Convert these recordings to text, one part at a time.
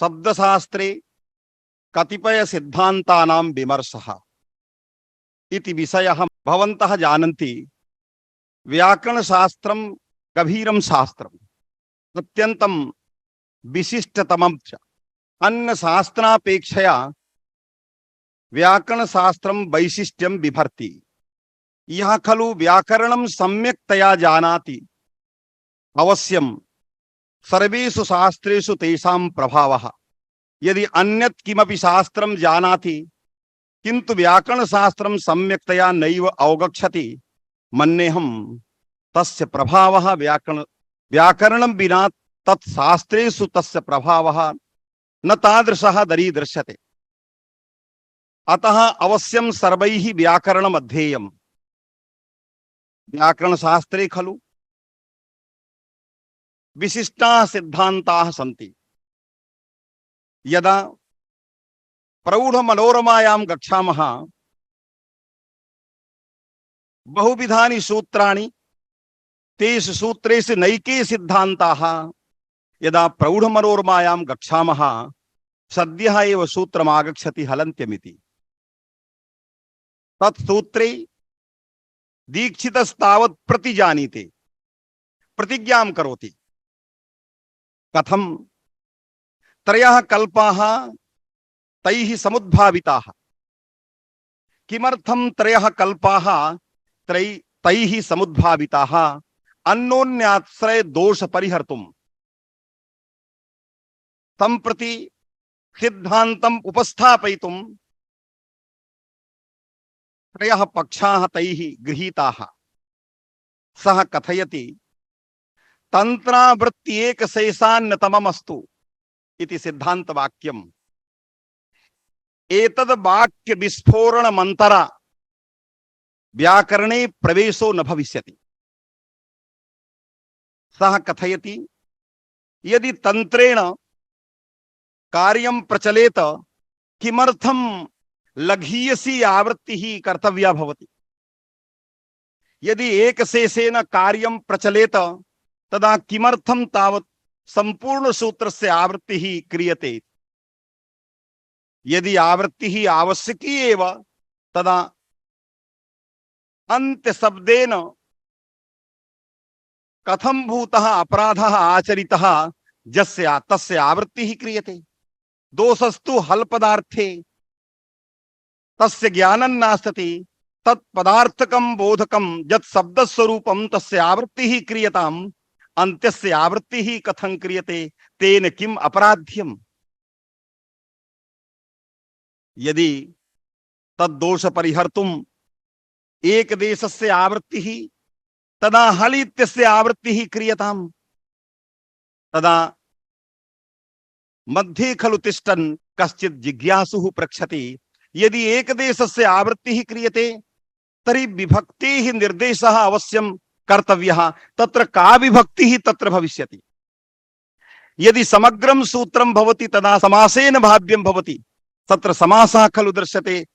शब्दशास्त्रे कतिपय सिद्धान्तानां विमर्शः इति विषयः भवन्तः जानन्ति। व्याकरणशास्त्रं गभीरं शास्त्रम्, अत्यन्तं विशिष्टतमं च। अन्य शास्त्रापेक्षया व्याकरणशास्त्रं वैशिष्ट्यं बिभर्ति। यः खलु व्याकरणं सम्यक्तया जानाति अवश्यं सर्वेषु शास्त्रेषु तेषां प्रभावः। यदि अन्यत् किमपि शास्त्रं जानाति किन्तु व्याकरणशास्त्रं सम्यक्तया नैव अवगच्छति, मन्येऽहं तस्य प्रभावः व्याकरणं विना तत् शास्त्रेषु तस्य प्रभावः न तादृशः दरीदृश्यते। अतः अवश्यं सर्वैः व्याकरणम् अध्येयम्। व्याकरणशास्त्रे खलु विशिष्टाः सिद्धान्ताः सन्ति। यदा प्रौढमनोरमायां गच्छामः, बहुविधानि सूत्राणि, तेषु सूत्रेषु नैके सिद्धान्ताः। यदा प्रौढमनोरमायां गच्छामः, सद्यः एव सूत्रमागच्छति हलन्त्यमिति। तत् सूत्रे दीक्षितस्तावत् प्रतिजानीते, प्रतिज्ञां करोति। कथं? त्रयः कल्पाः तैः समुद्भाविताः। किमर्थं त्रयः कल्पाः तैः समुद्भाविताः? अन्योन्याश्रय दोष परिहर्तुं। तं प्रति सिद्धान्तम् उपस्थापयितुं त्रयः पक्षाः तैः गृहीताः। सः कथयति, तन्त्रावृत्ति एकशेषान्यतममस्तु इति सिद्धान्तवाक्यम्। एतद् वाक्य विस्फोरणमन्तरा व्याकरणे प्रवेशो न भविष्यति। सः कथयति, यदि तंत्रेण कार्यं प्रचलेत किमर्थं लघीयसी आवृत्तिः कर्तव्या भवति? यदि एकशेषेण कार्यं प्रचलेत तदा किमर्थं तावत् संपूर्ण सूत्रस्य आवृत्तिः क्रियते? यदि आवृत्तिः आवश्यकी एव तदा अन्त्यशब्देन कथं भूतः अपराधः आचरितः यस्य तस्य आवृत्तिः क्रियते? दोषस्तु हल पदार्थे तस्य ज्ञानं नास्ति। तत् पदार्थकं बोधकं यत् शब्दस्वरूपं तस्य आवृत्तिः क्रियताम्, अन्त्यस्य आवृत्तिः कथं क्रियते? तेन किम् अपराध्यम्? यदि तद्दोष परिहर्तुम् एकदेशस्य आवृत्तिः तदा हल इत्यस्य आवृत्तिः क्रियताम्, तदा मध्ये खलु तिष्ठन् कश्चित् जिज्ञासुः पृच्छति, यदि एकदेशस्य आवृत्तिः क्रियते तर्हि विभक्तेः निर्देशः अवश्यं कर्तव्यः। तत्र का विभक्तिः तत्र भविष्यति? यदि समग्रं सूत्रं भवति तदा समासेन भाव्यं भवति। तत्र समासः खलु दृश्यते।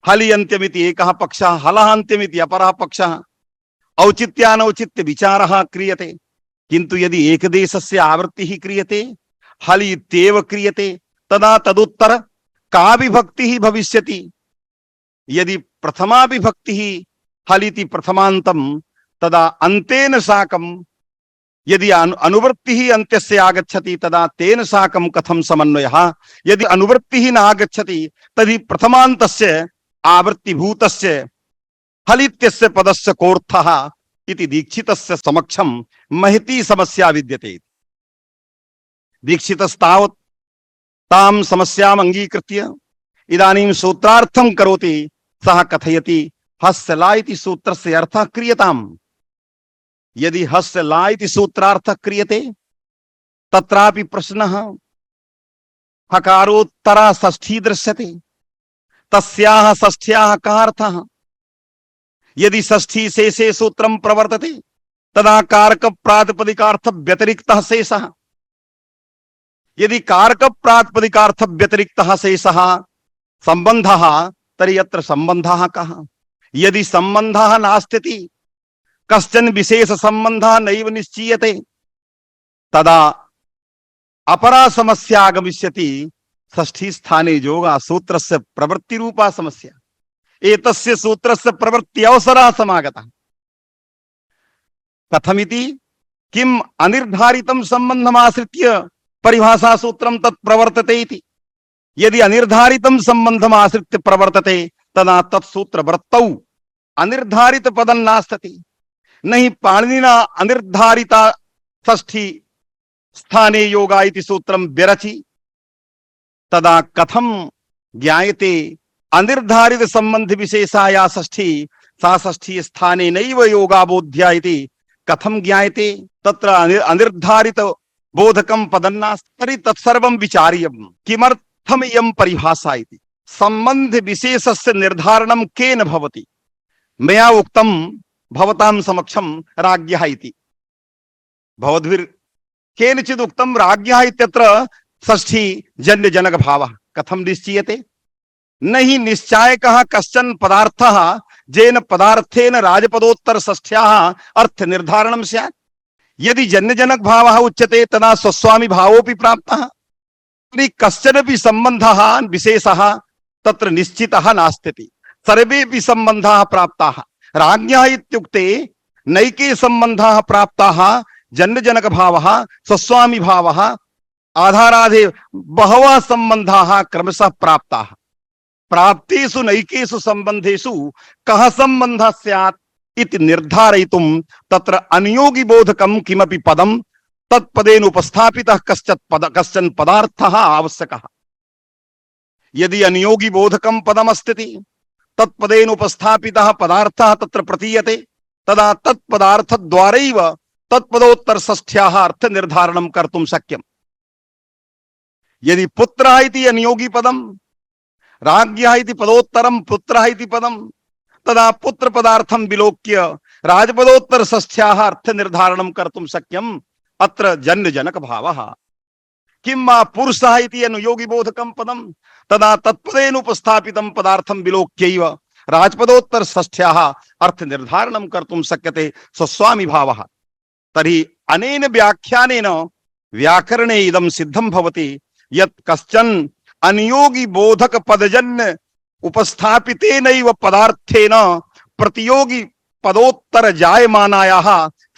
हलियन्त्यमिति एकः पक्षः, हलान्त्यमिति अपरः पक्षः, औचित्यानौचित्य विचारः क्रियते। किन्तु यदि एकदेशस्य आवृत्तिः क्रियते, हल इत्येव क्रियते, तदा तदुत्तर का विभक्तिः भविष्यति? यदि प्रथमा विभक्तिः हलिति प्रथमान्तं तदा अन्तेन साकं यदि अनुवृत्तिः अन्त्यस्य आगच्छति तदा तेन साकं कथं समन्वयः? यदि अनुवृत्तिः न आगच्छति तर्हि प्रथमान्तस्य आवृत्तिभूतस्य हलित्यस्य पदस्य कोऽर्थः इति दीक्षितस्य समक्षं महती समस्या विद्यते। दीक्षितस्तावत् तां समस्याम् अंगीकृत्य इदानीं सूत्रार्थं करोति। सः कथयति, हस्य ला इति सूत्रस्य अर्थः क्रियताम्। यदि हस्य ला इति सूत्रार्थः क्रियते तत्रापि प्रश्नः। हकारोत्तरा षष्ठी दृश्यते, तस्याः षष्ठ्याः कः अर्थः? यदि षष्ठी शेषे सूत्रं प्रवर्तते तदा कारक प्रातिपदिकार्थ व्यतिरिक्तः शेषः। यदि कारक प्रातिपदिकार्थ व्यतिरिक्तः शेषः संबंधः तर्हि अत्र संबंधः कः? यदि संबंधः नास्ति, कश्चन विशेष संबंधः नैव निश्चीयते, तदा अपरा समस्या आगमिष्यति षष्ठी स्थाने योगा सूत्रस्य प्रवृत्ति रूपा समस्या एतस्य सूत्रस्य प्रवृत्ति अवसरः समागतः कथमिति किम अनिर्धारितं संबंधमाश्रित्य परिभाषा सूत्रं तत् प्रवर्तते इति यदि अनिर्धारितं संबंधम् आश्रित्य प्रवर्तते तदा तत्सूत्र वृत्तौ अनिर्धारित पदं नास्ति नहीं पाणिनिना अनिर्धारिता षष्ठी स्थाने योगा इति सूत्रं विरचि तदा कथम ज्ञायते अनिर्धारित संबंध विशेषा या षष्ठी सा षष्ठी स्थाने नैव योगा बोध्या इति कथम ज्ञायते तत्र अनिर्धारित बोधकं पदन्नास्ति तर्हि तत्सर्वं विचार्यं किमर्थम् इयं परिभाषा इति संबंध विशेषस्य निर्धारणं केन भवति मया उक्तं भवतां समक्षं राज्ञः इति भवद्भिः केनचित् उक्तं राज्ञः इत्यत्र षष्ठी जन्य जनक भावः कथं निश्चीयते न हि निश्चायकः कश्चन पदार्थः जेन पदार्थेन राजपदोत्तर षष्ठ्याः अर्थ निर्धारणं स्यात् यदि जन्य जनक भावः उच्यते तदा स्वस्वामी भावोऽपि प्राप्तः तर्हि कश्चनपि सम्बन्धः विशेषः तत्र निश्चितः नास्ति सर्वेपि सम्बन्धाः प्राप्ताः राज्ञः इत्युक्ते नैके सम्बन्धाः प्राप्ताः जन्य जनक भावः स्वस्वामी भावः आधाराधे बहवः सम्बन्धाः क्रमशः प्राप्ताः प्राप्तेषु नैकेषु सम्बन्धेषु कः सम्बन्धः स्यात् इति निर्धारयितुं तत्र अनियोगी बोधकं किमपि पदं तत्पदेन उपस्थापितः कश्चन पदार्थः आवश्यकः यदि अनियोगी बोधकं पदमस्ति तत्पदेन उपस्थापितः पदार्थः तत्र प्रतीयते तदा तत्पदार्थद्वारैव तत्पदोत्तर षष्ठ्याः अर्थ निर्धारणं कर्तुं शक्यम् यदि पुत्रः इति अनियोगी पदं राज्ञः इति पदोत्तरं पुत्रः इति पदं तदा पुत्र पदार्थं विलोक्य राजपदोत्तर षष्ठ्याः अर्थ निर्धारणं कर्तुं शक्यम् अत्र जन्य जनक भावः किं वा पुरुषः इति अनुयोगी बोधकं पदं तदा तत्पदेन उपस्थापितं पदार्थं विलोक्यैव राजपदोत्तर षष्ठ्याः अर्थ निर्धारणं कर्तुं शक्यते स्वस्वामी भावः तर्हि अनेन व्याख्यानेन व्याकरणे इदं सिद्धं भवति यत् कश्चन अनियोगी बोधक पदजन्य उपस्थापितेनैव पदार्थेन प्रतियोगी पदोत्तर जायमानायाः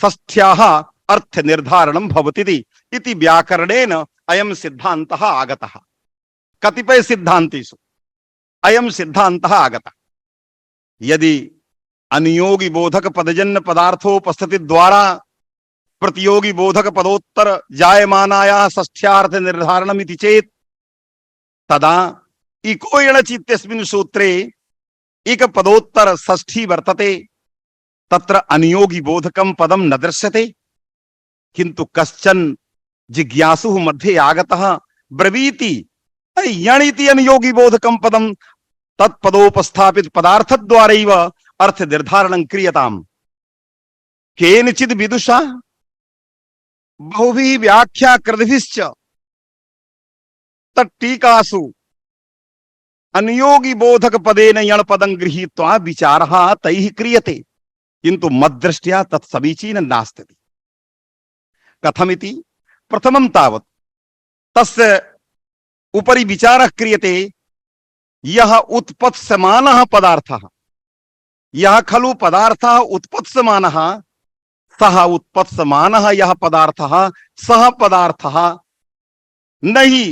षष्ठ्याः अर्थ निर्धारणं भवति इति व्याकरणेन अयं सिद्धान्तः आगतः कतिपय सिद्धान्तेषु अयं सिद्धान्तः आगतः यदि अनियोगी बोधक पदजन्य पदार्थोपस्थिति द्वारा प्रतियोगी बोधक पदोत्तर जायमानायाः षष्ठ्यार्थ निर्धारणम् इति चेत् तदा इको एणचित्यस्मिन् सूत्रे एक पदोत्तर षष्ठी वर्तते तत्र अनियोगी बोधकं पदं न दृश्यते किंतु कश्चन जिज्ञासुः मध्ये आगतः ब्रवीति यणिति अनियोगी बोधकं पदं तत्पदोपस्थापित पदार्थद्वारैव अर्थ निर्धारणं क्रियताम् केनचित् विदुषा बहुभिः व्याख्याकृतभिश्च तट्टीकासु अनियोगी बोधक पदेन यण पदं गृहीत्वा विचारः तैः क्रियते किंतु मद्दृष्ट्या तत् समीचीनं नास्ति कथमिति प्रथमं तावत् तस्य उपरि विचारः क्रियते यः उत्पत्स्यमानः पदार्थः यः खलु पदार्थः उत्पत्स्यमानः सः उत्पत्स्यमानः यः पदार्थः सः पदार्थः नहि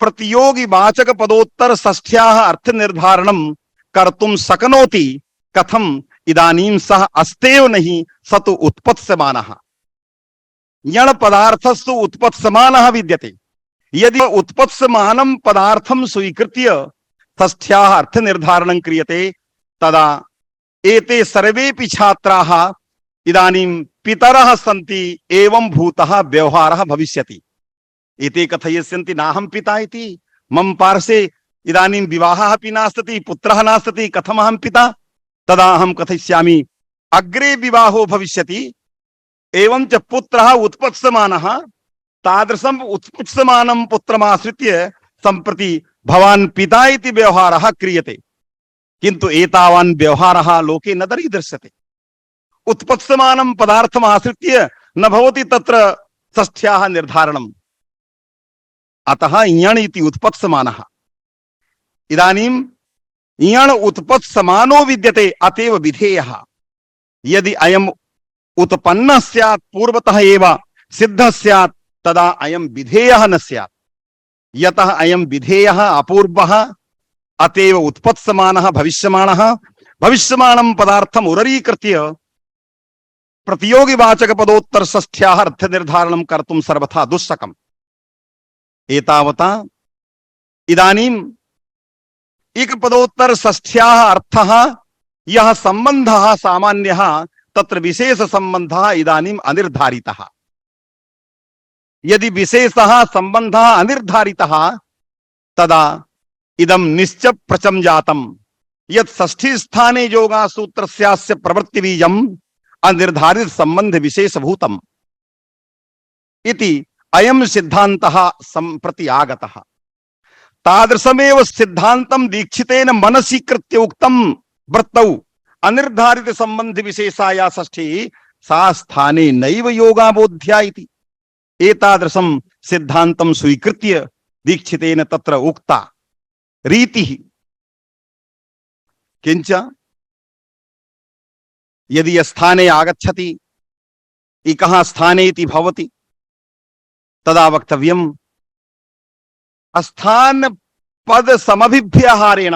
प्रतियोगी वाचक पदोत्तर षष्ठ्याः अर्थ निर्धारणं कर्तुं शक्नोति कथम इदानीं सः अस्तेव नहि स तु उत्पत्स्यमानः यण पदार्थस्तु उत्पत्स्यमानः विद्यते यदि उत्पत्स्यमानं पदार्थं स्वीकृत्य षष्ठ्याः अर्थ निर्धारणं क्रियते तदा एते सर्वेपि छात्राः इदानीं पितरः सन्ति एवं भूतः व्यवहारः भविष्यति एते कथयिष्यन्ति नाहं पिता इति मम पार्श्वे इदानीं विवाहः अपि नास्ति पुत्रः नास्ति कथमहं पिता तदा अहं कथयिष्यामि अग्रे विवाहो भविष्यति एवं च पुत्रः उत्पत्स्यमानः तादृशम् उत्पत्स्यमानं पुत्रमाश्रित्य सम्प्रति भवान् पिता इति व्यवहारः क्रियते किन्तु एतावान् व्यवहारः लोके न दरीदृश्यते उत्पत्स्यमानं पदार्थम् आश्रित्य न भवति तत्र षष्ठ्याः निर्धारणम् अतः इयण् इति उत्पत्समानः। इदानीम् इयण् उत्पत्समानो विद्यते, अतएव विधेयः। यदि अयम् उत्पन्नः स्यात् पूर्वतः एव सिद्धः स्यात् तदा अयम् विधेयः न स्यात्। यतः अयम् विधेयः अपूर्वः अतएव उत्पत्समानः भविष्यमाणः। भविष्यमाणं पदार्थम् उररीकृत्य प्रतियोगिवाचक पदोत्तर षष्ठ्याः अर्थ निर्धारणं कर्तुं सर्वथा दुःशकम्। एतावता इदानीम् इक पदोत्तर षष्ठ्याः अर्थः यः सम्बन्धः सामान्यः तत्र विशेष संबंधः इदानीम् अनिर्धारितः। यदि विशेषः संबंधः अनिर्धारितः तदा इदं निश्च प्रचम जातम् यत् षष्ठी स्थाने योगासूत्रस्यास्य प्रवृत्ति बीजम् अनिर्धारित संबंध विशेषभूतम् इति अयं सिद्धान्तः सम्प्रति आगतः। तादृशमेव सिद्धान्तं दीक्षितेन मनसि कृत्य उक्तं वृत्तौ अनिर्धारित संबंध विशेषाया षष्ठी सा स्थाने नैव योगाबोध्या इति एतादृशं सिद्धान्तं स्वीकृत्य दीक्षितेन तत्र उक्ता रीतिः। किंच यदि स्थाने आगच्छति इकः स्थाने इति भवति तदा वक्तव्यम् स्थान पद समभिव्यहारेण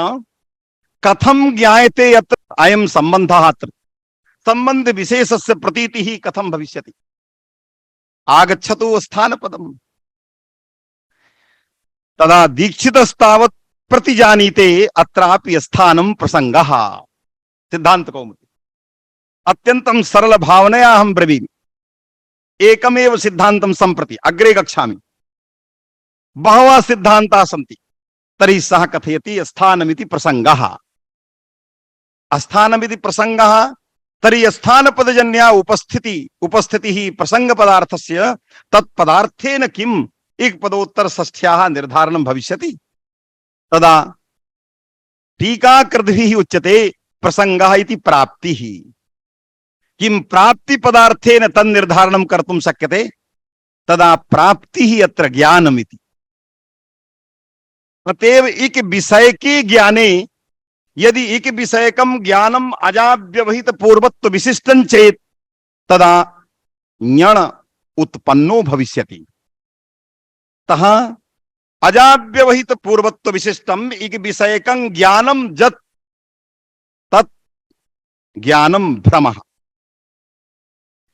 कथं ज्ञायते यत् अयं संबंधः अत्र संबंध विशेषस्य प्रतीतिः कथं भविष्यति। आगच्छतु स्थानपदम् तदा दीक्षितस्तावत् प्रतिजानीते अत्रापि स्थानं प्रसंगः। सिद्धांत कौमुदी अत्यंतं सरल भावनया अहं ब्रवीमि। एकमेव सिद्धान्तं सम्प्रति अग्रे गच्छामि। बहवः सिद्धान्ताः सन्ति। तर्हि सः कथयति स्थानमिति प्रसंगः। स्थानमिति प्रसंगः तर्हि स्थानपदजन्या उपस्थितिः प्रसंगपदार्थस्य तत्पदार्थेन किम् एक पदोत्तर षष्ठ्याः निर्धारणं भविष्यति। तदा टीकाकृद्भिः उच्यते प्रसंगः इति प्राप्तिः। किं प्राप्ति पदार्थेन तन्निर्धारणं कर्तुं शक्यते। तदा प्राप्तिः अत्र ज्ञानमिति। अतएव इक विषयके ज्ञाने यदि इक विषयकं ज्ञानम् अजाव्यवहित पूर्वत्व विशिष्टं चेत् तदा ज्ञान उत्पन्नो भविष्यति। तः अजाव्यवहित पूर्वत्व विशिष्टम् इक विषयकं ज्ञानं यत् तत् ज्ञानं भ्रमः।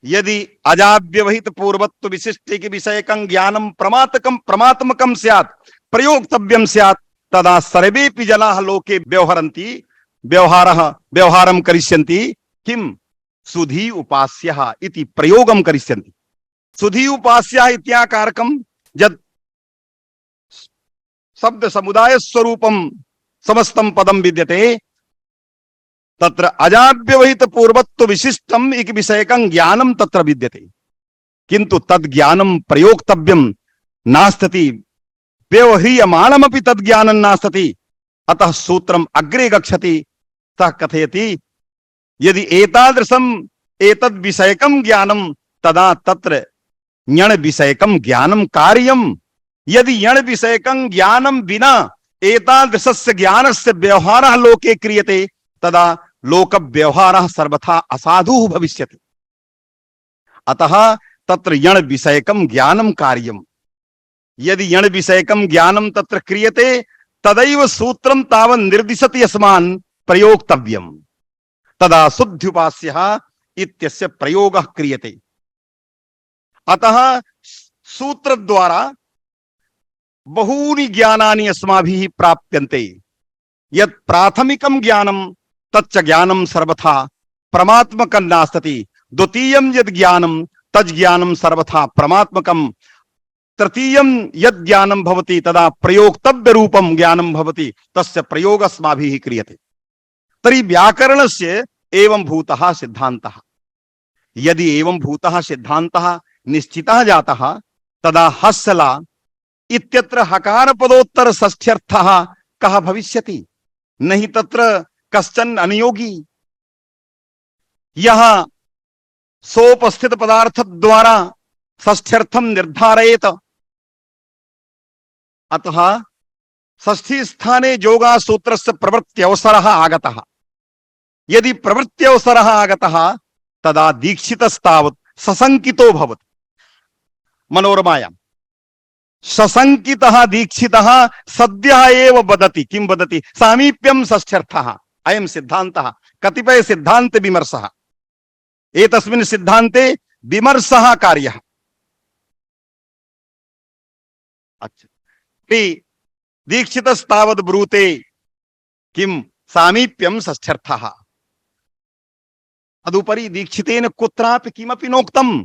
यदि अजाव्यवहित पूर्वत्व विशिष्ट इक विषयकं ज्ञानं प्रमात्मकं स्यात् प्रयोक्तव्यं स्यात् तदा सर्वेपि जनाः लोके व्यवहरन्ति व्यवहारं करिष्यन्ति। किं सुधी उपास्यः इति प्रयोगं करिष्यन्ति। सुधी उपास्यः इत्याकारकं यत् शब्द समुदाय स्वरूपं समस्तं पदं विद्यते तत्र अजाव्यवहित पूर्वत्व विशिष्टम् इक विषयकं ज्ञानं तत्र विद्यते। किन्तु तद् ज्ञानं प्रयोक्तव्यं नास्ति व्यवह्रियमाणमपि तद् ज्ञानं नास्ति। अतः सूत्रम् अग्रे गच्छति। सः कथयति यदि एतादृशम् एतद् विषयकं ज्ञानं तदा तत्र ज्ञान विषयकं ज्ञानं कार्यम्। यदि ज्ञान विषयकं ज्ञानं विना एतादृशस्य ज्ञानस्य व्यवहारः लोके क्रियते तदा लोक व्यवहारः सर्वथा असाधुः भविष्यति। अतः तत्र ज्ञान विषयकं ज्ञानं कार्यम्। यदि ज्ञान विषयकं ज्ञानं तत्र क्रियते तदैव सूत्रं तावन् निर्दिशति अस्मान् प्रयोक्तव्यम्। तदा शुद्ध्युपास्यः इत्यस्य प्रयोगः क्रियते। अतः सूत्र द्वारा बहूनि ज्ञानानि अस्माभिः प्राप्यन्ते। यत् प्राथमिकं ज्ञानं तच्च ज्ञानं सर्वथा परमात्मकं नास्ति। द्वितीयं यद् ज्ञानं तज् ज्ञानं सर्वथा परमात्मकं। तृतीयं यद् ज्ञानं भवति तदा प्रयोक्तव्य रूपं ज्ञानं भवति तस्य प्रयोग अस्माभिः क्रियते। तर्हि व्याकरणस्य एवं भूतः सिद्धान्तः। यदि एवं भूतः सिद्धान्तः निश्चितः जातः तदा हस्सला इत्यत्र हकार पदोत्तर षष्ठ्यर्थः कः भविष्यति। नहि तत्र कश्चन अनियोगी यः सोपस्थित पदार्थ द्वारा षष्ठ्यर्थं निर्धारयेत। अतः षष्ठी स्थाने योगा सूत्रस्य प्रवृत्त्यवसरः आगतः। यदि प्रवृत्त्यवसरः आगतः तदा दीक्षितस्तावत् सशंकितो भवति। मनोरमायां सशंकितः दीक्षितः सद्यः एव वदति। किं वदति? सामीप्यं षष्ठ्यर्थः। अयं सिद्धान्तः कतिपय सिद्धान्त विमर्शः। एतस्मिन् सिद्धान्ते विमर्शः कार्यः। अच्छा, दीक्षितस्तावद् ब्रूते किं सामीप्यं षष्ठ्यर्थः। तदुपरि दीक्षितेन कुत्रापि किमपि नोक्तं,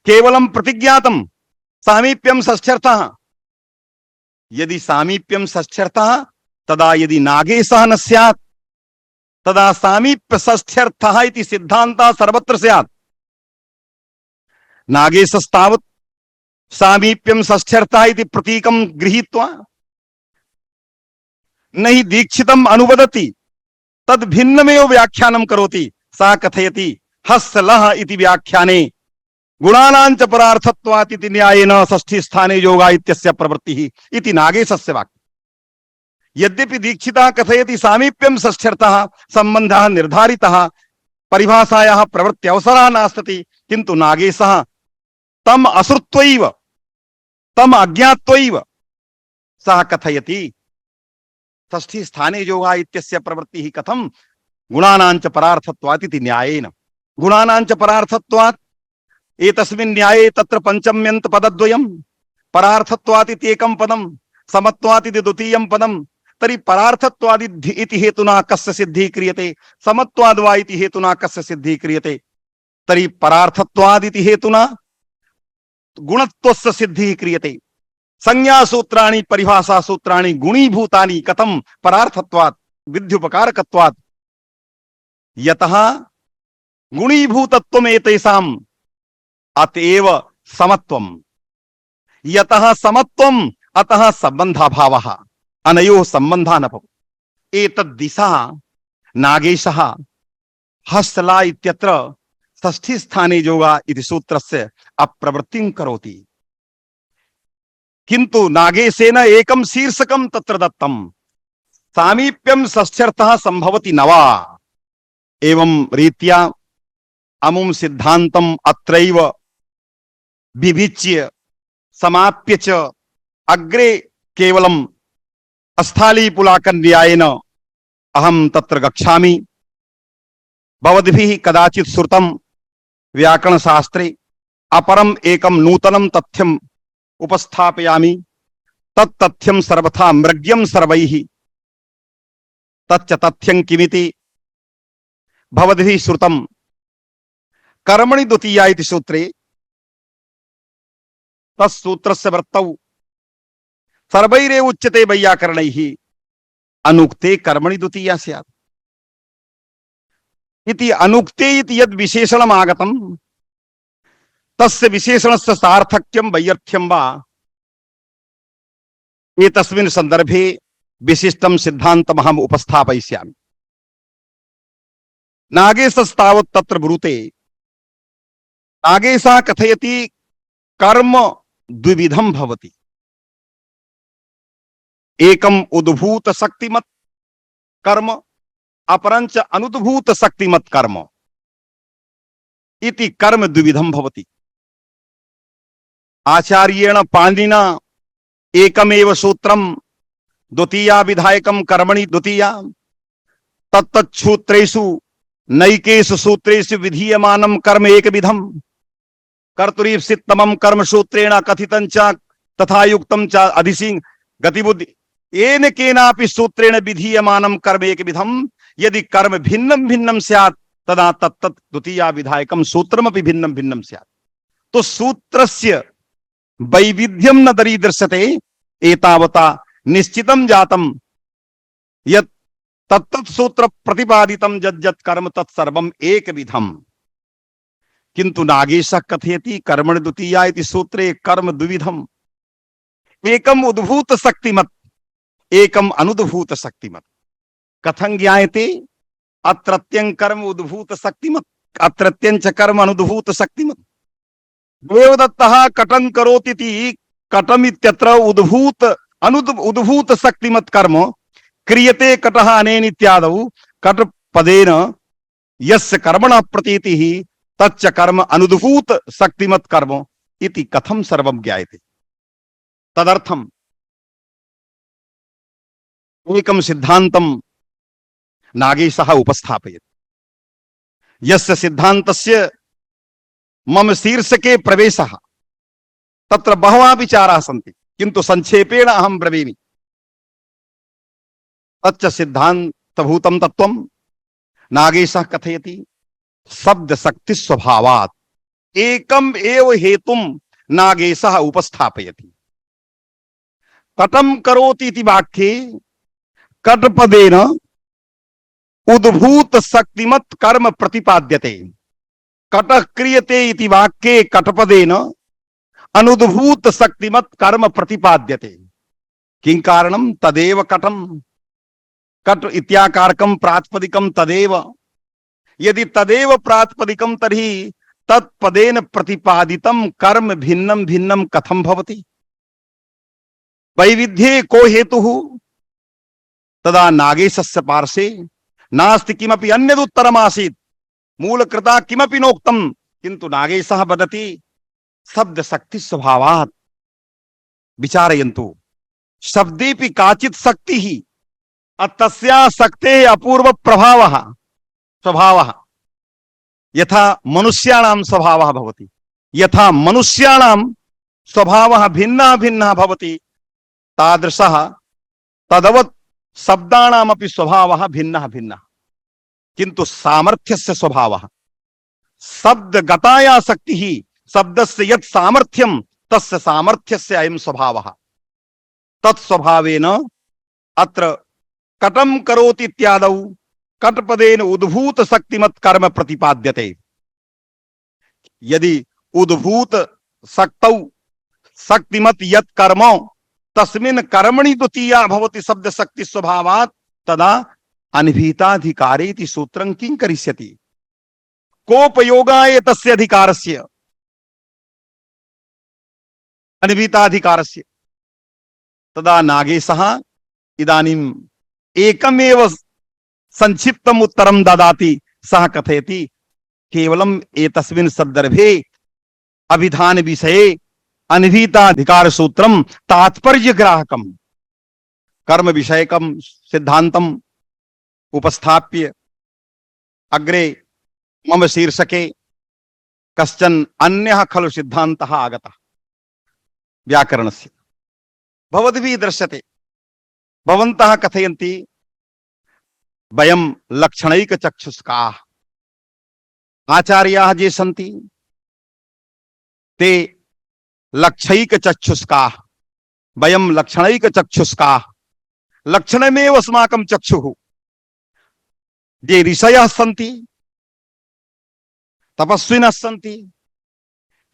केवलं प्रतिज्ञातं सामीप्यं षष्ठ्यर्थः। यदि सामीप्यं षष्ठ्यर्थः तदा यदि नागेशः न स्यात् तदा सामीप्य षष्ठ्यर्थः इति सिद्धान्तः सर्वत्र स्यात्। नागेशस्तावत् सामीप्यं षष्ठ्यर्थः इति प्रतीकं गृहीत्वा न हि दीक्षितम् अनुवदति, तद् भिन्नमेव व्याख्यानं करोति। सा कथयति हस्सलः इति व्याख्याने गुणानां च परार्थत्वात् इति न्यायेन षष्ठी स्थाने योगा इत्यस्य प्रवृत्तिः इति नागेशस्य वाक्यम्। यद्यपि दीक्षितः कथयति सामीप्यं षष्ठ्यर्थः, सम्बन्धः निर्धारितः, परिभाषायाः प्रवृत्त्यवसरः नास्ति, किन्तु नागेशः तम् अश्रुत्वैव तम् अज्ञात्वैव सः कथयति षष्ठी स्थाने योगा इत्यस्य प्रवृत्तिः कथं गुणानां च परार्थत्वात् इति न्यायेन। गुणानां च परार्थत्वात् एतस्मिन् न्याये तत्र पंचम्यन्त पदद्वयम्, परार्थत्वात् इति एकं पदं, समत्वात् इति द्वितीयं पदं। तर्हि परार्थत्वात् इति हेतुना कस्य सिद्धिः क्रियते, समत्वाद् वा इति हेतुना कस्य सिद्धिः क्रियते। तर्हि परार्थत्वात् इति हेतुना गुणत्वस्य सिद्धिः क्रियते। संज्ञासूत्राणि परिभाषासूत्राणि गुणीभूतानि कथं परार्थत्वात् विद्युपकारकत्वात्। यतः गुणीभूतत्वम् एतेषाम् अतएव समत्वम्। यतः समत्वम् अतः सम्बन्धाभावः। अनयोः सम्बन्धः न भवति। एतद्दिशा नागेशः हस्तला इत्यत्र षष्ठी स्थाने योगा इति सूत्रस्य अप्रवृत्तिं करोति। किन्तु नागेशेन एकं शीर्षकं तत्र दत्तं, सामीप्यं षष्ठ्यर्थः संभवति न वा। एवं रीत्या अमुं सिद्धान्तम् अत्रैव विभिच्य समाप्य च अग्रे केवलं स्थालीपुलाकन्यायेन अहं तत्र गच्छामि। भवद्भिः कदाचित् श्रुतं व्याकरणशास्त्रे अपरम् एकं नूतनं तथ्यम् उपस्थापयामि। तत् तथ्यं सर्वथा मृग्यं सर्वैः। तच्च तथ्यं किमिति भवद्भिः श्रुतं कर्मणि द्वितीया इति सूत्रे। तत्सूत्रस्य वृत्तौ सर्वैरेव उच्यते वैयाकरणैः अनुक्ते कर्मणि द्वितीया स्यात् इति। अनुक्ते इति यद् विशेषणम् आगतं तस्य विशेषणस्य सार्थक्यं वैयर्थ्यं वा एतस्मिन् सन्दर्भे विशिष्टं सिद्धान्तमहम् उपस्थापयिष्यामि। नागेशस्तावत् तत्र ब्रूते। नागेशः कथयति कर्म द्विविधं भवति। एकम् उद्भूत शक्तिमत् कर्म, अपरञ्च अनुद्भूत शक्तिमत् कर्म इति कर्म द्विविधं भवति। आचार्येण पाणिनिना एकमेव सूत्रं द्वितीया विधायकं कर्मणि द्वितीया। तत्तच्छूत्रेषु नैकेषु सूत्रेषु विधीयमानं कर्म एकविधम्। कर्तुरीप्सितमं कर्म सूत्रेण कथितं च तथा युक्तं च अधिसिंह गतिबुद्धि। येन केनापि सूत्रेण विधीयमानं कर्म एकविधम्। यदि कर्म भिन्नं भिन्नं स्यात् तदा तत्तत् द्वितीया विधायकं सूत्रमपि भिन्नं भिन्नं स्यात्। तो सूत्रस्य वैविध्यं न दरीदृश्यते। एतावता निश्चितं जातं यत् तत्तत् सूत्र प्रतिपादितं यत् कर्म तत्सर्वम् एकविधम्। किन्तु नागेशः कथयति कर्मणि द्वितीया इति सूत्रे कर्म द्विविधम्। एकम् उद्भूत शक्तिमत्, एकम् अनुद्भूत शक्तिमत्। कथं ज्ञायते? अत्रत्यं कर्म उद्भूत शक्तिमत्, अत्रत्यं च कर्म अनुद्भूत शक्तिमत्। देवदत्तः कटं करोतीति कटम् इत्यत्र उद्भूत उद्भूत शक्तिमत कर्म क्रियते कटः अनेन इत्यादौ कट पदेन यस्य कर्मणः प्रतीतिः तच्च कर्म अनुद्भूत शक्तिमत कर्म इति कथम सर्वं ज्ञायते। तदर्थम एकम सिद्धांतम नागेशः उपस्थापयति। यस्य सिद्धान्तस्य मम शीर्षके प्रवेशः तत्र बहवः विचाराः सन्ति, किन्तु संक्षेपेण अहं ब्रवीमि। तच्च सिद्धान्तभूतं तत्त्वं नागेशः कथयति शब्द शक्ति स्वभावात् एकम एव हेतुं नागेशः उपस्थापयति। कटं करोति इति वाक्ये कटपदेन उद्भूत शक्तिमत कर्म प्रतिपाद्यते। कटः क्रियते इति वाक्ये कटपदेन अनुद्भूत शक्तिमत कर्म प्रतिपाद्यते। किं कारणं? तदेव कटम, कट इत्याकारकम प्रातिपदिकम तदेव। यदि तदेव प्रातिपदिकम तर्हि तत्पदेन प्रतिपादितम कर्म भिन्नं भिन्नं कथं भवति? वैविध्ये को हेतुः? तदा नागेशस्य पार्श्वे नास्ति किमपि अन्यदुत्तरमासीत्। मूलकृता किमपि नोक्तम्, किन्तु नागेशः वदति शब्द शक्ति स्वभावात्। विचारयन्तु, शब्देपि काचित् शक्तिः, तस्याः शक्तेः अपूर्व प्रभावः स्वभावः। यथा मनुष्याणां स्वभावः भवति, यथा मनुष्याणां स्वभावः भिन्नः भिन्नः भवति, तादृशः तदवत् शब्दानामपि स्वभावः भिन्नः भिन्नः। किन्तु सामर्थ्यस्य स्वभावः, शब्दगताया शक्तिः, शब्दस्य यत् सामर्थ्यं तस्य सामर्थ्यस्य अयं स्वभावः। तत्स्वभावेन अत्र कटं करोति इत्यादौ कटपदेन उद्भूत शक्तिमत् कर्म प्रतिपाद्यते। यदि उद्भूत शक्तौ शक्तिमत् यत् कर्म तस्मिन् कर्मणि द्वितीया भवति शब्द शक्ति स्वभावात्, तदा अनभिहिताधिकारे इति सूत्रं किं करिष्यति? कोपयोगाय तस्य अधिकारस्य, अनभिहिताधिकारस्य। तदा नागेशः इदानीम् एकमेव संक्षिप्तम् उत्तरं ददाति। सः कथयति केवलम् एतस्मिन् सन्दर्भे अभिधान विषये अनभिहिताधिकार सूत्रं तात्पर्यग्राहकं कर्म विषयकं सिद्धान्तम् उपस्थाप्य अग्रे मम शीर्षके कश्चन अन्यः खलु सिद्धान्तः आगतः व्याकरणस्य। भवद्भिः दृश्यते, भवन्तः कथयन्ति वयं लक्षणैकचक्षुष्काः। आचार्याः ये सन्ति ते लक्षैकचक्षुष्काः, वयं लक्षणैकचक्षुष्काः। लक्षणमेव अस्माकं चक्षुः। ये ऋषयः सन्ति, तपस्विनः सन्ति,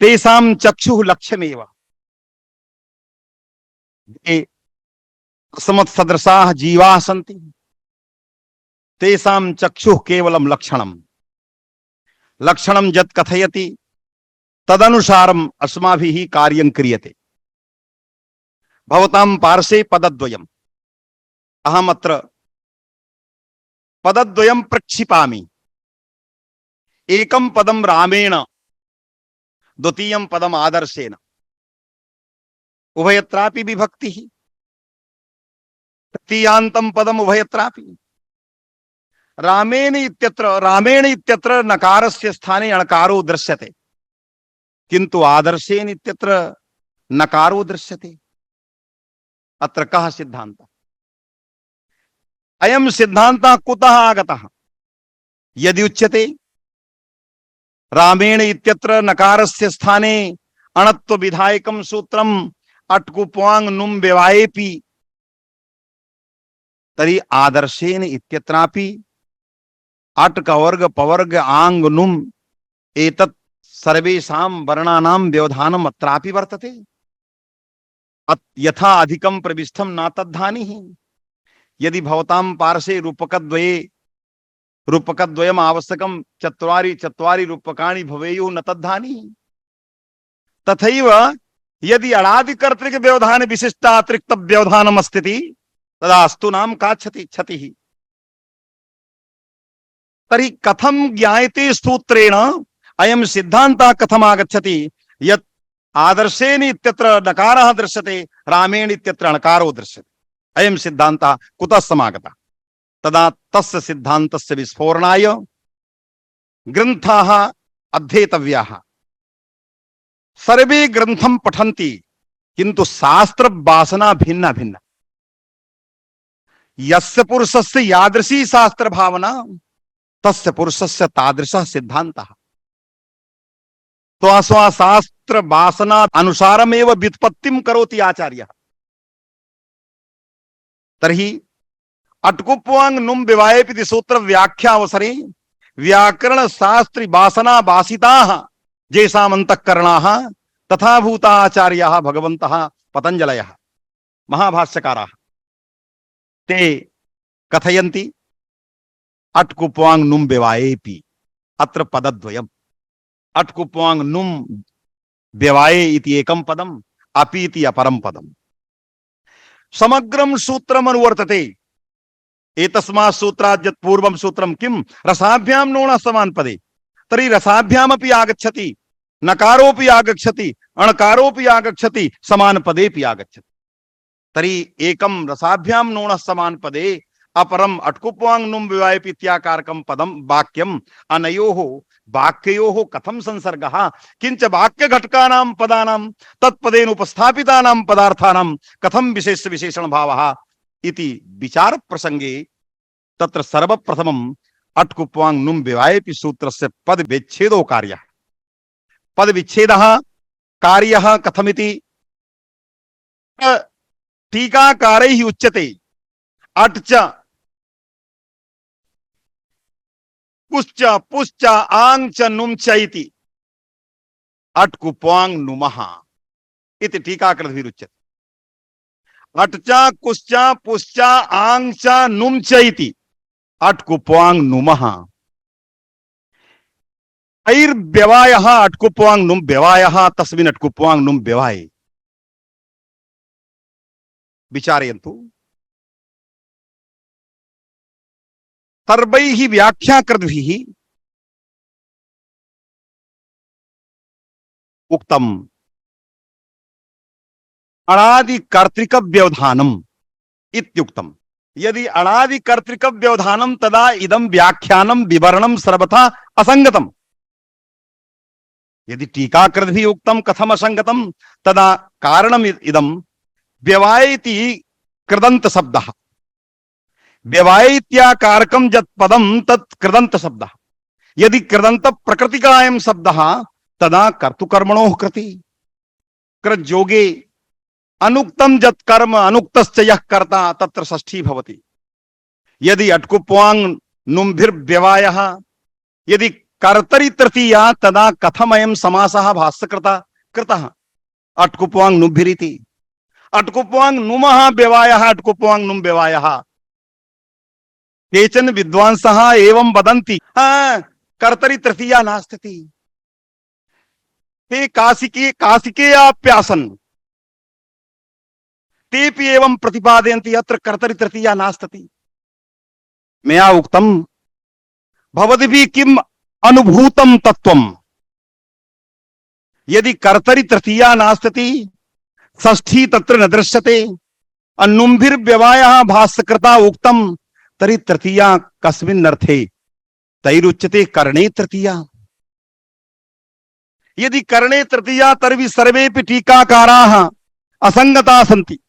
तेषां चक्षुः लक्ष्यमेव। ये समत्सदृशाः जीवाः सन्ति, तेषां चक्षुः केवलं लक्षणम्। लक्षणं यत् कथयति तदनुसारम् अस्माभिः कार्यं क्रियते। भवतां पार्श्वे पदद्वयम्, अहमत्र पदद्वयं प्रक्षिपामि। एकं पदं रामेण, द्वितीयं पदम् आदर्शेन। उभयत्रापि विभक्तिः। तृतीयान्तं पदम् उभयत्रापि। रामेण इत्यत्र नकारस्य स्थाने अणकारो दृश्यते, किन्तु आदर्शेन इत्यत्र नकारो दृश्यते। अत्र कः सिद्धान्तः? अयं सिद्धान्तः कुतः आगतः? यदि उच्यते रामेण इत्यत्र नकारस्य स्थाने अणत्व विधायकं सूत्रम् अट्कुप्वांग नुम व्यवायेपि, तर्हि आदर्शेन इत्यत्रापि अट कवर्ग पवर्ग आंग नुम एतत् सर्वेषां वर्णानां व्यवधानम् अत्रापि वर्तते। यथा अधिकं प्रविष्टं न तद्धानिः। यदि भवतां पार्श्वे रूपकद्वयम् आवश्यकं, चत्वारि रूपकाणि भवेयुः न तद्धानिः। तथैव यदि अणादि कर्तृक व्यवधान विशिष्टातिरिक्त व्यवधानम अस्ति तदास्तु नाम का क्षति। तर्हि कथम ज्ञायते सूत्रेण अयम सिद्धांतः कथम आगच्छति यत् आदर्शेन इत्यत्र नकारः दृश्यते रामेण इत्यत्र अणकारो दृश्यते। अयम सिद्धांतः कुतः समागतः? तदा तस्य सिद्धान्तस्य विस्फोरणाय ग्रन्थाः अध्येतव्याः। सर्वे ग्रंथम पठन्ति किंतु शास्त्र वासना भिन्ना भिन्ना। यस्य पुरुषस्य यादृशी शास्त्र भावना तस्य पुरुषस्य तादृशः सिद्धान्तः। तो शास्त्र वासना अनुसारमेव व्युत्पत्तिं करोति आचार्यः। तर्हि अट्कुप्वांग नुम विवाहेपिति सूत्र व्याख्यावसरे व्याकरण शास्त्री वासना वासिताः जेषाम् अंतःकरणाः तथा भूता आचार्याः भगवन्तः पतंजलयः महाभाष्यकाराः ते कथयन्ति अट्कुप्वांग नुम विवाहेपि। अत्र पदद्वयम्। अट्कुप्वांग नुम विवाहे इति एकं पदम्, अपि इति अपरं पदम्। समग्रं सूत्रम् अनुवर्तते। एतस्मात् सूत्रात् यत् पूर्वं सूत्रं किं रसाभ्यां नोणः समानपदे, तर्हि रसाभ्यामपि आगच्छति, नकारोपि आगच्छति, अणकारोपि आगच्छति, समानपदेपि आगच्छति। तर्हि एकं रसाभ्यां नोणः समानपदे अपरम अट्कुप्वांग नुम विवाहेपि इत्याकारकं पदम वाक्यम अनयोः वाक्ययोः कथम संसर्गः किंच वाक्य घटकानां पदानां तत्पदेन उपस्थापितानां पदार्थानां कथम विशेष विशेषण भावः इति विचार प्रसंगे तत्र सर्वप्रथमम् अट्कुप्वांग नुम विवाहेपि सूत्रस्य पद विच्छेदो कार्यः। पद विच्छेदः कार्यः कथमिति टीकाकारैः उच्यते। अट्च कुश्च पुश्च आंग च नुम च इति अट्कुप्वांग नुमः इति टीकाकृतभिरुच्यते। अट्च कुश्च पुश्च आंग च नुम च इति अट्कुप्वांग नुमः। ऐर्व्यवायः अट्कुप्वांग नुम व्यवायः तस्मिन् अट्कुप्वांग नुम व्यवाये। विचारयन्तु। सर्वैः व्याख्याकृद्भिः उक्तम् अणादि कर्तृक व्यवधानम् इत्युक्तम्। यदि अणादि कर्तृक व्यवधानम् तदा इदं व्याख्यानं विवरणं सर्वथा असंगतम्। यदि टीकाकृद्भिः उक्तं कथम असंगतम् तदा कारणम् इदं व्यवायेति कृदन्त शब्दः। व्यवायेत्याकारकं यत् पदं तत् कृदन्त शब्दः। यदि कृदन्त प्रकृतिकायं शब्दः तदा कर्तुकर्मणोः कृति कृज्योगे अनुक्तं यत् कर्म अनुक्तश्च यः कर्ता तत्र षष्ठी भवति। यदि अट्कुप्वांग नुम्भिर्व्यवायः यदि कर्तरि तृतीया तदा कथमयं समासः भाष्यकृता कृतः अट्कुप्वांग नुम्भिरिति। अट्कुप्वांग नुमः व्यवायः अट्कुप्वांग नुम व्यवायः। केचन विद्वांसः एवं वदन्ति कर्तरि तृतीया नास्ति। ते कासिकेयाप्यासन् तेपि एवं प्रतिपादयन्ति अत्र कर्तरि तृतीया नास्ति। मया उक्तं भवद्भिः किम् अनुभूतं तत्त्वम्। यदि कर्तरि तृतीया नास्ति षष्ठी तत्र न दृश्यते अनुम्भिर्व्यवायः भाष्यकृता उक्तं तर्हि तृतीया कस्मिन् अर्थे तैरुच्यते कर्णे तृतीया। यदि कर्णे तृतीया तर्हि सर्वेपि टीकाकाराः असंगता सन्ति।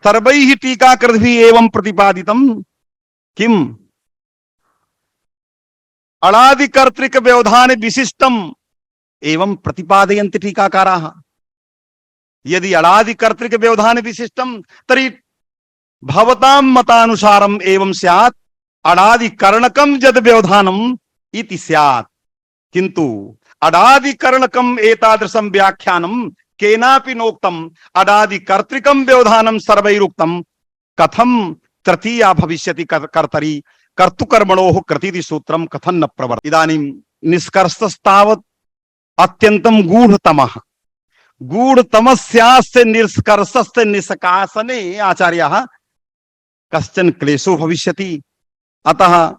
सर्वैः टीकाकृद्भिः एवं प्रतिपादितं किम् अणादि कर्तृक व्यवधान विशिष्टम् एवं प्रतिपादयन्ति टीकाकाराः। यदि अणादि कर्तृक व्यवधान विशिष्टम् तर्हि भवतां मतानुसारम् एवं स्यात् अणादि कर्णकं यद् व्यवधानम् इति स्यात्। किन्तु अणादि कर्णकम् एतादृशं व्याख्यानं केनापि नोक्तम्। अणादि कर्तृकं व्यवधानं सर्वैरुक्तं कथं तृतीया भविष्यति कर्तरि कर्तुकर्मणोः कृतीति सूत्रं कथं न प्रवर्तते। इदानीं निष्कर्षस्तावत् अत्यन्तं गूढतमः गूढ़तमस्यास्य निष्कर्षस्य निष्कासने आचार्याः कश्चन क्लेशो भविष्यति। अतः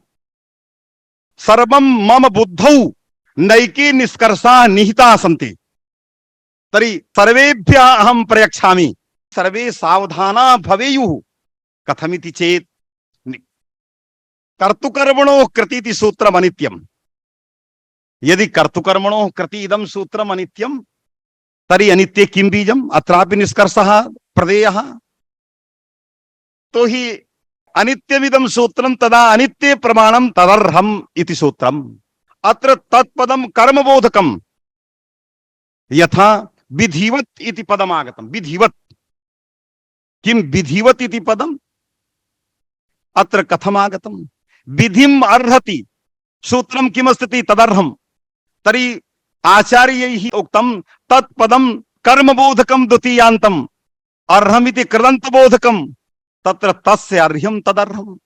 सर्वं मम बुद्धौ नैके निष्कर्षा निहिता सन्ति तर्हि सर्वेभ्यः अहं प्रयच्छामि, सर्वे सावधाना भवेयुः। कथमिति चेत् कर्तुकर्मणोः कृतीति सूत्रम् अनित्यम्। यदि कर्तुकर्मणोः कृति इदं सूत्रम् अनित्यं तर्हि अनित्ये किं बीजम्? अत्रापि निष्कर्षः प्रदेयः। तो हि अनित्यमिदं सूत्रं तदा अनित्ये प्रमाणं तदर्हम् इति सूत्रम्। अत्र तत्पदं कर्मबोधकम्। यथा विधिवत् इति पदम् आगतम्। विधिवत्, किं विधिवत् इति पदम् अत्र कथम् आगतम्? विधिम् अर्हति सूत्रं किमस्ति? तदर्हम्। तर्हि आचार्यैः उक्तं तत्पदं कर्मबोधकं द्वितीयान्तम्, अर्हमिति कृदन्तबोधकं, तत्र तस्य अर्ह्यं तदर्हम्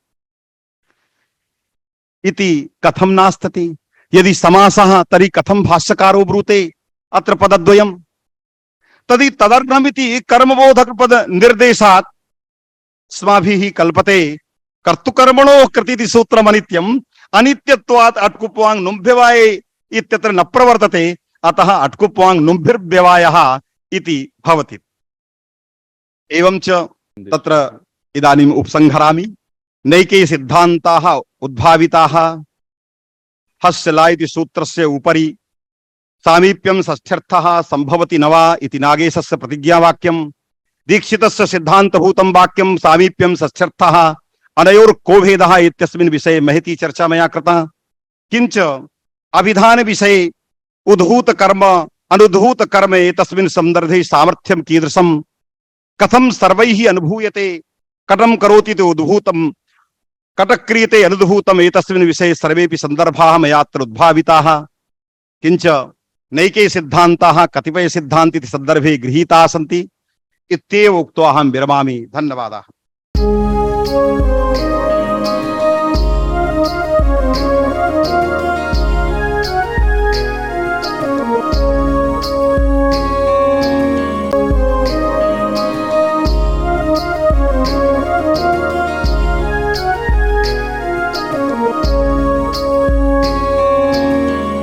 इति कथं नास्तति? यदि समासः तर्हि कथं भाष्यकारो ब्रूते अत्र पदद्वयम्? तदि तदर्हमिति कर्मबोधक पद निर्देशात् अस्माभिः कल्पते कर्तुकर्मणोः कृतीति सूत्रम् अनित्यम्। अनित्यत्वात् अट्कुप्वाङ् नुम्भ्यवाये इत्यत्र न प्रवर्तते, अतः अट्कुप्वाङ् नुम्भिर्व्यवायः इति भवति। एवं च तत्र इदानीम् उपसंहरामि। नैके सिद्धान्ताः उद्भाविताः हस्यला इति सूत्रस्य उपरि सामीप्यं षष्ठ्यर्थः संभवति न वा इति नागेशस्य प्रतिज्ञावाक्यं। दीक्षितस्य सिद्धान्तभूतं वाक्यं सामीप्यं षष्ठ्यर्थः अनयोर्को भेदः इत्यस्मिन् विषये महती चर्चा मया कृता। किंच अभिधान विषये उद्भूत कर्म अनुद्भूत कर्म एतस्मिन् संदर्भे सामर्थ्यं कीदृशं, कथं सर्वैः अनुभूयते, कथं करोति ते उद्भूतं, कटक्रियते अनुद्भूतम् एतस्मिन् विषये सर्वेपि सन्दर्भाः मयात्र उद्भाविताः। किंच नैके सिद्धान्ताः कतिपय सिद्धान्त इति सन्दर्भे गृहीताः सन्ति इत्येव उक्त्वा अहं विरमामि। धन्यवादाः।